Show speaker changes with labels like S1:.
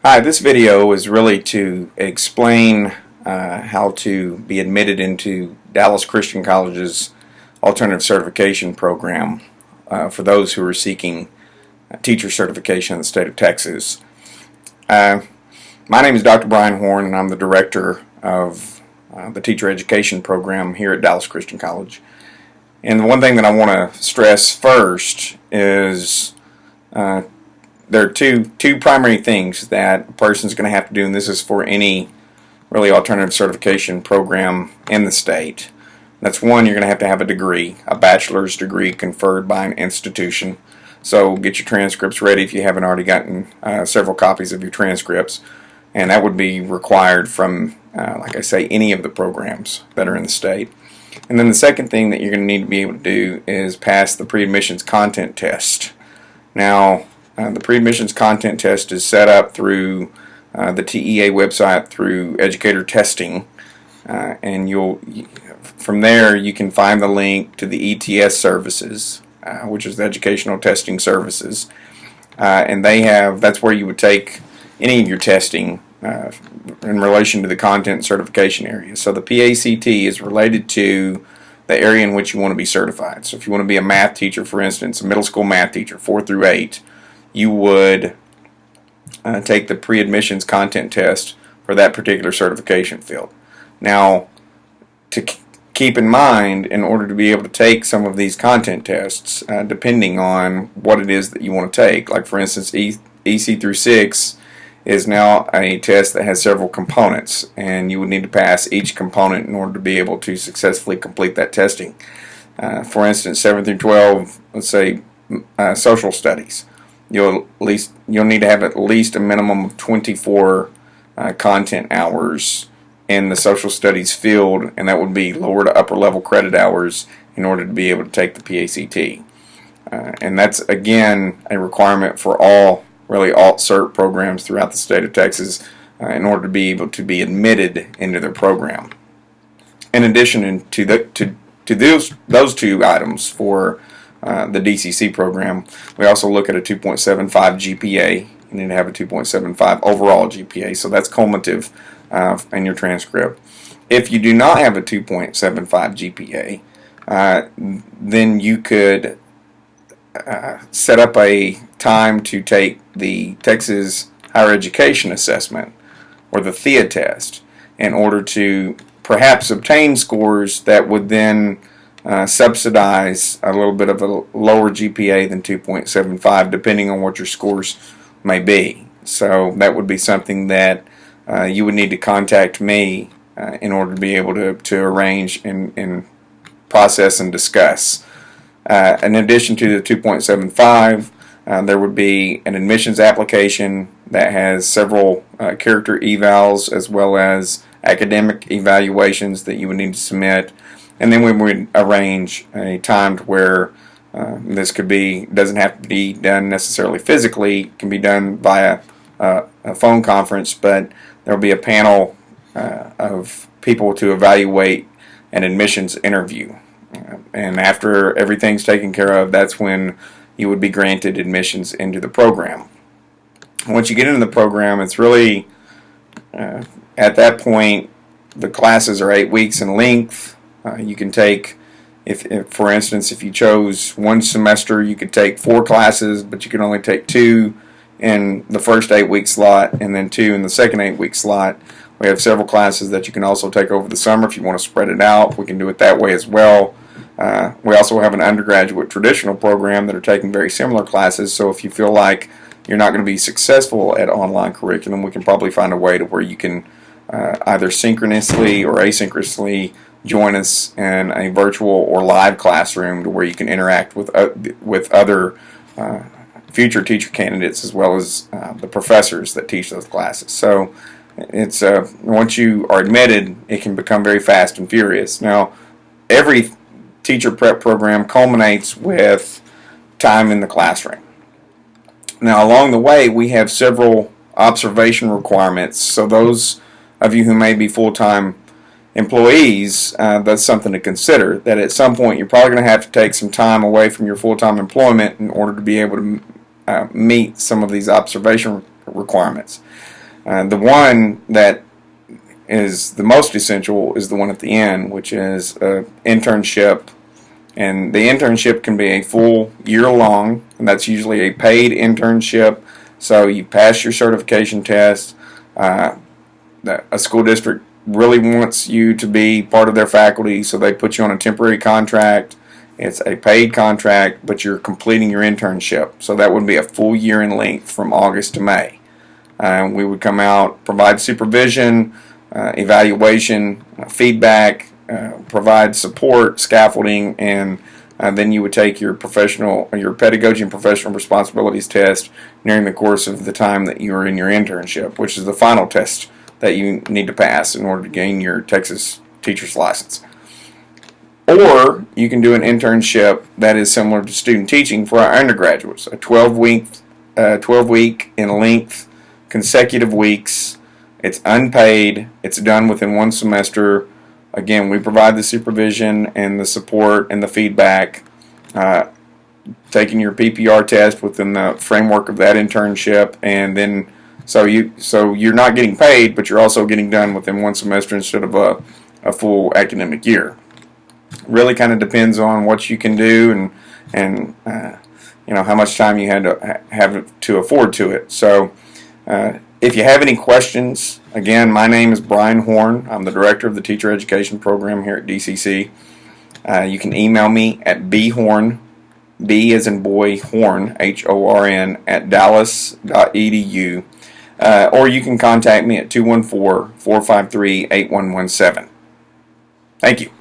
S1: Hi, this video is really to explain how to be admitted into Dallas Christian College's alternative certification program for those who are seeking teacher certification in the state of Texas. My name is Dr. Brian Horn, and I'm the director of the teacher education program here at Dallas Christian College. And the one thing that I want to stress first is there are two primary things that a person's going to have to do, and this is for any really alternative certification program in the state. That's one, you're going to have a degree, a bachelor's degree conferred by an institution. So get your transcripts ready if you haven't already gotten several copies of your transcripts, and that would be required from, like I say, any of the programs that are in the state. And then the second thing that you're going to need to be able to do is pass the pre-admissions content test. Now, the pre-admissions content test is set up through the TEA website through educator testing, and from there you can find the link to the ETS services, which is the educational testing services, and that's where you would take any of your testing in relation to the content certification area. So the PACT is related to the area in which you want to be certified. So if you want to be a math teacher, for instance, a middle school math teacher, 4 through 8, you would take the pre-admissions content test for that particular certification field. Now, to keep in mind, in order to be able to take some of these content tests, depending on what it is that you want to take, like for instance, EC through 6 is now a test that has several components, and you would need to pass each component in order to be able to successfully complete that testing. For instance, 7 through 12, let's say social studies. You'll need to have at least a minimum of 24 content hours in the social studies field, and that would be lower to upper level credit hours in order to be able to take the PACT. And that's again a requirement for all alt-cert programs throughout the state of Texas in order to be able to be admitted into their program. In addition to those two items for the DCC program, we also look at a 2.75 GPA. You need to have a 2.75 overall GPA, so that's cumulative in your transcript. If you do not have a 2.75 GPA, then you could set up a time to take the Texas Higher Education Assessment, or the THEA test, in order to perhaps obtain scores that would then subsidize a little bit of a lower GPA than 2.75, depending on what your scores may be. So that would be something that you would need to contact me in order to be able to arrange and process and discuss. In addition to the 2.75, there would be an admissions application that has several character evals as well as academic evaluations that you would need to submit. And then we would arrange a time to where this doesn't have to be done necessarily physically. It can be done via a phone conference, but there will be a panel of people to evaluate an admissions interview. And after everything's taken care of, that's when you would be granted admissions into the program. Once you get into the program, it's really, at that point, the classes are 8 weeks in length. You can take, if for instance, if you chose one semester, you could take 4 classes, but you can only take 2 in the first 8-week slot and then 2 in the second 8-week slot. We have several classes that you can also take over the summer if you want to spread it out. We can do it that way as well. We also have an undergraduate traditional program that are taking very similar classes, so if you feel like you're not going to be successful at online curriculum, we can probably find a way to where you can either synchronously or asynchronously join us in a virtual or live classroom to where you can interact with other future teacher candidates as well as the professors that teach those classes. So it's once you are admitted, it can become very fast and furious. Now, every teacher prep program culminates with time in the classroom. Now, along the way, we have several observation requirements. So those of you who may be full-time employees, that's something to consider, that at some point you're probably going to have to take some time away from your full-time employment in order to be able to meet some of these observation requirements. The one that is the most essential is the one at the end, which is an internship. And the internship can be a full year long, and that's usually a paid internship. So you pass your certification test. A school district really wants you to be part of their faculty, so they put you on a temporary contract. It's a paid contract, but you're completing your internship. So that would be a full year in length from August to May. We would come out, provide supervision, evaluation, feedback, provide support, scaffolding, and then you would take your pedagogy and professional responsibilities test during the course of the time that you are in your internship, which is the final test that you need to pass in order to gain your Texas teacher's license. Or you can do an internship that is similar to student teaching for our undergraduates, a 12-week in length, consecutive weeks. It's unpaid. It's done within one semester. Again, we provide the supervision and the support and the feedback, taking your PPR test within the framework of that internship, and then so you're not getting paid, but you're also getting done within one semester instead of a full academic year. Really kind of depends on what you can do and how much time you have to afford to it. So if you have any questions, again, my name is Brian Horn. I'm the director of the teacher education program here at DCC. You can email me at bhorn, B as in boy, horn, HORN, at dallas.edu. Or you can contact me at 214-453-8117. Thank you.